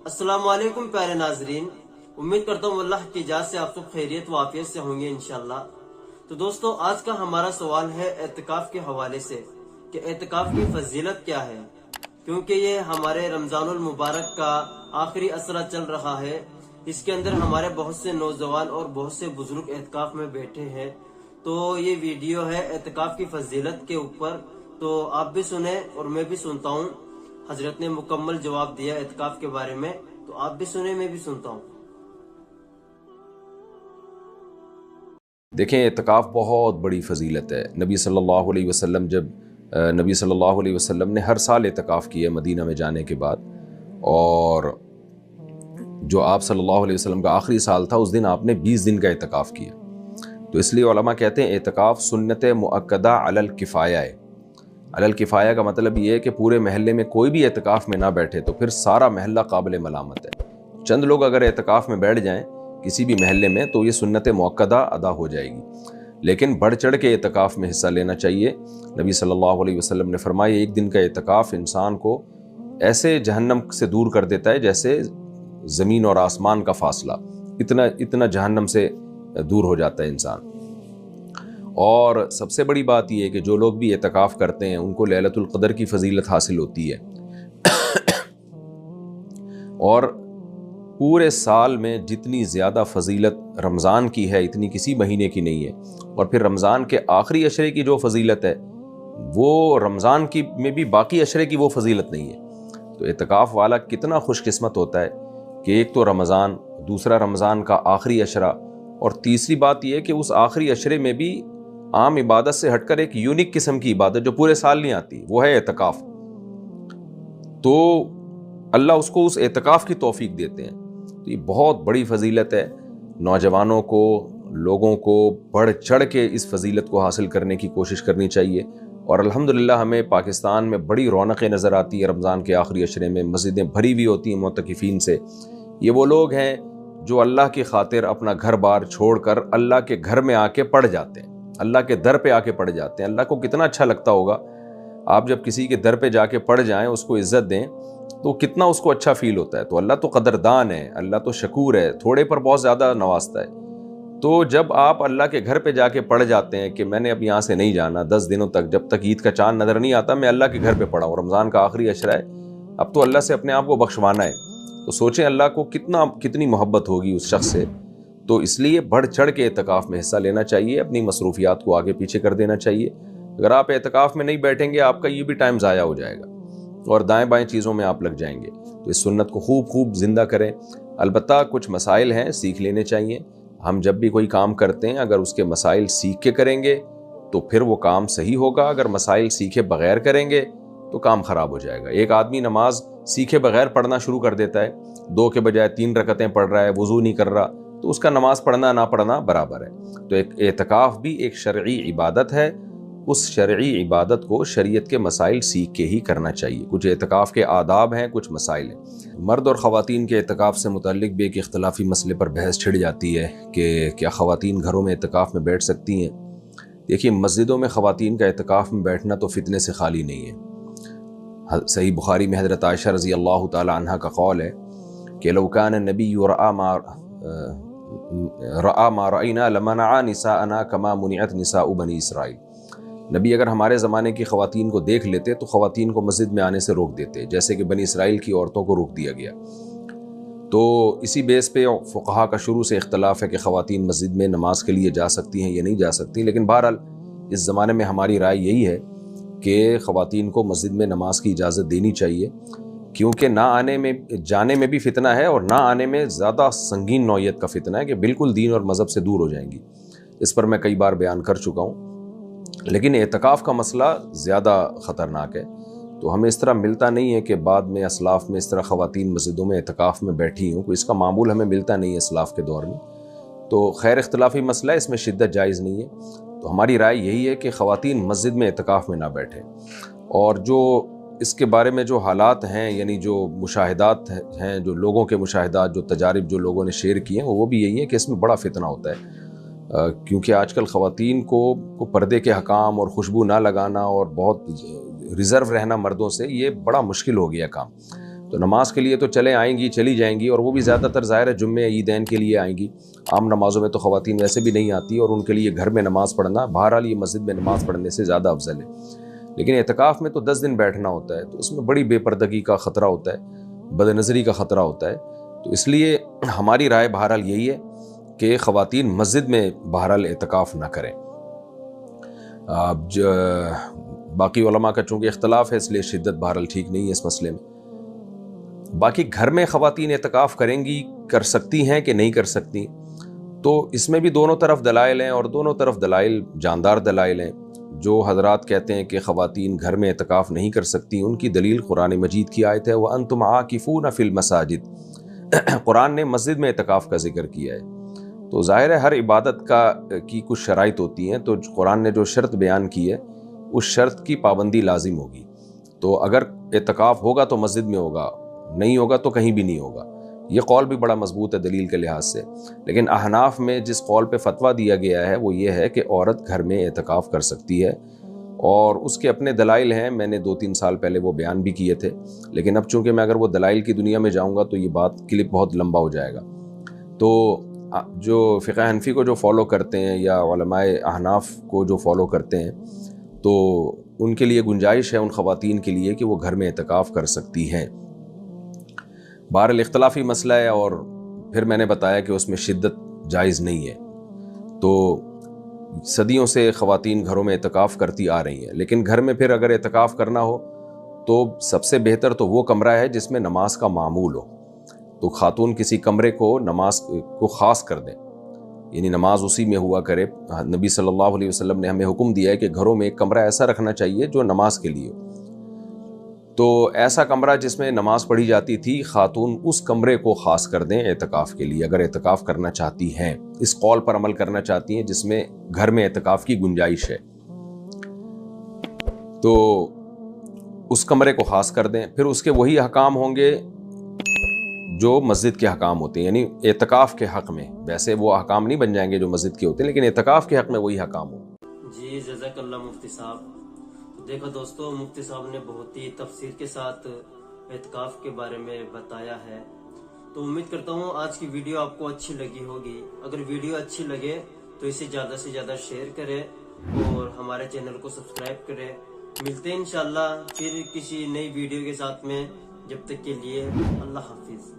السلام علیکم پیارے ناظرین، امید کرتا ہوں اللہ کی اجازت سے آپ سب خیریت و عافیت سے ہوں گے انشاءاللہ۔ تو دوستو، آج کا ہمارا سوال ہے اعتکاف کے حوالے سے کہ اعتکاف کی فضیلت کیا ہے، کیونکہ یہ ہمارے رمضان المبارک کا آخری اثرہ چل رہا ہے۔ اس کے اندر ہمارے بہت سے نوجوان اور بہت سے بزرگ اعتکاف میں بیٹھے ہیں، تو یہ ویڈیو ہے اعتکاف کی فضیلت کے اوپر، تو آپ بھی سنیں اور میں بھی سنتا ہوں۔ حضرت نے مکمل جواب دیا اعتکاف کے بارے میں، تو آپ بھی سنیں میں بھی سنتا ہوں۔ دیکھیں، اعتکاف بہت بڑی فضیلت ہے۔ نبی صلی اللہ علیہ وسلم نبی صلی اللہ علیہ وسلم نے ہر سال اعتکاف کیا مدینہ میں جانے کے بعد، اور جو آپ صلی اللہ علیہ وسلم کا آخری سال تھا اس دن آپ نے 20 دن کا اعتکاف کیا۔ تو اس لیے علماء کہتے ہیں اعتکاف سنت مؤکدہ علی الکفایہ ہے۔ علی الکفایہ کا مطلب یہ ہے کہ پورے محلے میں کوئی بھی اعتکاف میں نہ بیٹھے تو پھر سارا محلہ قابل ملامت ہے۔ چند لوگ اگر اعتکاف میں بیٹھ جائیں کسی بھی محلے میں تو یہ سنت مؤکدہ ادا ہو جائے گی، لیکن بڑھ چڑھ کے اعتکاف میں حصہ لینا چاہیے۔ نبی صلی اللہ علیہ وسلم نے فرمایا ایک دن کا اعتکاف انسان کو ایسے جہنم سے دور کر دیتا ہے جیسے زمین اور آسمان کا فاصلہ، اتنا جہنم سے دور ہو جاتا ہے انسان۔ اور سب سے بڑی بات یہ ہے کہ جو لوگ بھی اعتکاف کرتے ہیں ان کو لیلۃ القدر کی فضیلت حاصل ہوتی ہے، اور پورے سال میں جتنی زیادہ فضیلت رمضان کی ہے اتنی کسی مہینے کی نہیں ہے، اور پھر رمضان کے آخری عشرے کی جو فضیلت ہے وہ رمضان کی میں بھی باقی عشرے کی وہ فضیلت نہیں ہے۔ تو اعتکاف والا کتنا خوش قسمت ہوتا ہے کہ ایک تو رمضان، دوسرا رمضان کا آخری عشرہ، اور تیسری بات یہ ہے کہ اس آخری عشرے میں بھی عام عبادت سے ہٹ کر ایک یونیک قسم کی عبادت جو پورے سال نہیں آتی، وہ ہے اعتکاف۔ تو اللہ اس کو اس اعتکاف کی توفیق دیتے ہیں۔ تو یہ بہت بڑی فضیلت ہے، نوجوانوں کو، لوگوں کو بڑھ چڑھ کے اس فضیلت کو حاصل کرنے کی کوشش کرنی چاہیے۔ اور الحمدللہ ہمیں پاکستان میں بڑی رونقیں نظر آتی ہیں رمضان کے آخری عشرے میں، مسجدیں بھری ہوئی ہوتی ہیں معتکفین سے۔ یہ وہ لوگ ہیں جو اللہ کی خاطر اپنا گھر بار چھوڑ کر اللہ کے گھر میں آ کے پڑھ جاتے ہیں، اللہ کے در پہ آ کے پڑھ جاتے ہیں۔ اللہ کو کتنا اچھا لگتا ہوگا آپ جب کسی کے در پہ جا کے پڑھ جائیں، اس کو عزت دیں، تو کتنا اس کو اچھا فیل ہوتا ہے۔ تو اللہ تو قدردان ہے، اللہ تو شکور ہے، تھوڑے پر بہت زیادہ نوازتا ہے۔ تو جب آپ اللہ کے گھر پہ جا کے پڑھ جاتے ہیں کہ میں نے اب یہاں سے نہیں جانا 10 دنوں تک، جب تک عید کا چاند نظر نہیں آتا میں اللہ کے گھر پہ پڑھا ہوں، رمضان کا آخری عشرہ ہے، اب تو اللہ سے اپنے آپ کو بخشوانا ہے، تو سوچیں اللہ کو کتنی محبت ہوگی اس شخص سے۔ تو اس لیے بڑھ چڑھ کے اعتکاف میں حصہ لینا چاہیے، اپنی مصروفیات کو آگے پیچھے کر دینا چاہیے۔ اگر آپ اعتکاف میں نہیں بیٹھیں گے آپ کا یہ بھی ٹائم ضائع ہو جائے گا اور دائیں بائیں چیزوں میں آپ لگ جائیں گے۔ تو اس سنت کو خوب زندہ کریں۔ البتہ کچھ مسائل ہیں سیکھ لینے چاہیے۔ ہم جب بھی کوئی کام کرتے ہیں اگر اس کے مسائل سیکھ کے کریں گے تو پھر وہ کام صحیح ہوگا، اگر مسائل سیکھے بغیر کریں گے تو کام خراب ہو جائے گا۔ ایک آدمی نماز سیکھے بغیر پڑھنا شروع کر دیتا ہے، 2 کے بجائے 3 رکعتیں پڑھ رہا ہے، وضو نہیں کر رہا، تو اس کا نماز پڑھنا نہ پڑھنا برابر ہے۔ تو ایک اعتکاف بھی ایک شرعی عبادت ہے، اس شرعی عبادت کو شریعت کے مسائل سیکھ کے ہی کرنا چاہیے۔ کچھ اعتکاف کے آداب ہیں، کچھ مسائل ہیں۔ مرد اور خواتین کے اعتکاف سے متعلق بھی ایک اختلافی مسئلے پر بحث چھڑ جاتی ہے کہ کیا خواتین گھروں میں اعتکاف میں بیٹھ سکتی ہیں؟ دیکھیے، مسجدوں میں خواتین کا اعتکاف میں بیٹھنا تو فتنے سے خالی نہیں ہے۔ صحیح بخاری میں حضرت عائشہ رضی اللہ تعالی عنہ کا قول ہے کہ لو کان النبی رأى ما رأينا لمنع نساءنا كما منعت نساء بنی اسرائیل۔ نبی اگر ہمارے زمانے کی خواتین کو دیکھ لیتے تو خواتین کو مسجد میں آنے سے روک دیتے، جیسے کہ بنی اسرائیل کی عورتوں کو روک دیا گیا۔ تو اسی بیس پہ فقہا کا شروع سے اختلاف ہے کہ خواتین مسجد میں نماز کے لیے جا سکتی ہیں یا نہیں جا سکتی، لیکن بہرحال اس زمانے میں ہماری رائے یہی ہے کہ خواتین کو مسجد میں نماز کی اجازت دینی چاہیے، کیونکہ نہ آنے میں جانے میں بھی فتنہ ہے اور نہ آنے میں زیادہ سنگین نوعیت کا فتنہ ہے کہ بالکل دین اور مذہب سے دور ہو جائیں گی۔ اس پر میں کئی بار بیان کر چکا ہوں۔ لیکن اعتکاف کا مسئلہ زیادہ خطرناک ہے، تو ہمیں اس طرح ملتا نہیں ہے کہ بعد میں اسلاف میں اس طرح خواتین مسجدوں میں اعتکاف میں بیٹھی ہوں، کوئی اس کا معمول ہمیں ملتا نہیں ہے اسلاف کے دور میں۔ تو خیر اختلافی مسئلہ ہے، اس میں شدت جائز نہیں ہے۔ تو ہماری رائے یہی ہے کہ خواتین مسجد میں اعتکاف میں نہ بیٹھیں، اور جو اس کے بارے میں جو حالات ہیں، یعنی جو مشاہدات ہیں، جو لوگوں کے مشاہدات، جو تجارب جو لوگوں نے شیئر کی ہیں، وہ بھی یہی ہے کہ اس میں بڑا فتنہ ہوتا ہے، کیونکہ آج کل خواتین کو پردے کے حکام اور خوشبو نہ لگانا اور بہت ریزرو رہنا مردوں سے، یہ بڑا مشکل ہو گیا کام۔ تو نماز کے لیے تو چلے آئیں گی، چلی جائیں گی، اور وہ بھی زیادہ تر ظاہر ہے جمعے عیدین کے لیے آئیں گی. عام نمازوں میں تو خواتین ویسے بھی نہیں آتی، اور ان کے لیے گھر میں نماز پڑھنا بہرحال یہ مسجد میں نماز پڑھنے سے زیادہ افضل ہے. لیکن اعتکاف میں تو 10 دن بیٹھنا ہوتا ہے، تو اس میں بڑی بے پردگی کا خطرہ ہوتا ہے، بد نظری کا خطرہ ہوتا ہے. تو اس لیے ہماری رائے بہرحال یہی ہے کہ خواتین مسجد میں بہرحال اعتکاف نہ کریں. اب باقی علماء کا چونکہ اختلاف ہے، اس لیے شدت بہرحال ٹھیک نہیں ہے اس مسئلے میں. باقی گھر میں خواتین اعتکاف کریں گی، کر سکتی ہیں کہ نہیں کر سکتی، تو اس میں بھی دونوں طرف دلائل ہیں، اور دونوں طرف دلائل جاندار دلائل ہیں. جو حضرات کہتے ہیں کہ خواتین گھر میں اعتکاف نہیں کر سکتی، ان کی دلیل قرآن مجید کی آیت ہے وَأَنْتُمْ عَاكِفُونَ فِي الْمَسَاجِدِ. قرآن نے مسجد میں اعتکاف کا ذکر کیا ہے. تو ظاہر ہے ہر عبادت کی کچھ شرائط ہوتی ہیں، تو قرآن نے جو شرط بیان کی ہے اس شرط کی پابندی لازم ہوگی. تو اگر اعتکاف ہوگا تو مسجد میں ہوگا، نہیں ہوگا تو کہیں بھی نہیں ہوگا. یہ قول بھی بڑا مضبوط ہے دلیل کے لحاظ سے. لیکن احناف میں جس قول پہ فتویٰ دیا گیا ہے وہ یہ ہے کہ عورت گھر میں اعتکاف کر سکتی ہے، اور اس کے اپنے دلائل ہیں. میں نے 2-3 سال پہلے وہ بیان بھی کیے تھے، لیکن اب چونکہ میں اگر وہ دلائل کی دنیا میں جاؤں گا تو یہ بات کلپ بہت لمبا ہو جائے گا. تو جو فقہ حنفی کو جو فالو کرتے ہیں یا علماء احناف کو جو فالو کرتے ہیں، تو ان کے لیے گنجائش ہے ان خواتین کے لیے کہ وہ گھر میں اعتکاف کر سکتی ہیں. بہرحال اختلافی مسئلہ ہے، اور پھر میں نے بتایا کہ اس میں شدت جائز نہیں ہے. تو صدیوں سے خواتین گھروں میں اعتکاف کرتی آ رہی ہیں، لیکن گھر میں پھر اگر اعتکاف کرنا ہو تو سب سے بہتر تو وہ کمرہ ہے جس میں نماز کا معمول ہو. تو خاتون کسی کمرے کو نماز کو خاص کر دیں، یعنی نماز اسی میں ہوا کرے. نبی صلی اللہ علیہ وسلم نے ہمیں حکم دیا ہے کہ گھروں میں ایک کمرہ ایسا رکھنا چاہیے جو نماز کے لیے ہو. تو ایسا کمرہ جس میں نماز پڑھی جاتی تھی، خاتون اس کمرے کو خاص کر دیں اعتکاف کے لیے، اگر اعتکاف کرنا چاہتی ہیں، اس قول پر عمل کرنا چاہتی ہیں جس میں گھر میں اعتکاف کی گنجائش ہے. تو اس کمرے کو خاص کر دیں. پھر اس کے وہی احکام ہوں گے جو مسجد کے احکام ہوتے ہیں، یعنی اعتکاف کے حق میں. ویسے وہ احکام نہیں بن جائیں گے جو مسجد کے ہوتے ہیں، لیکن اعتکاف کے حق میں وہی احکام ہوں. جی جزاک اللہ مفتی صاحب. دیکھو دوستو، مفتی صاحب نے بہت ہی تفصیل کے ساتھ اعتکاف کے بارے میں بتایا ہے. تو امید کرتا ہوں آج کی ویڈیو آپ کو اچھی لگی ہوگی. اگر ویڈیو اچھی لگے تو اسے زیادہ سے زیادہ شیئر کریں اور ہمارے چینل کو سبسکرائب کریں. ملتے ہیں انشاءاللہ پھر کسی نئی ویڈیو کے ساتھ میں. جب تک کے لیے اللہ حافظ.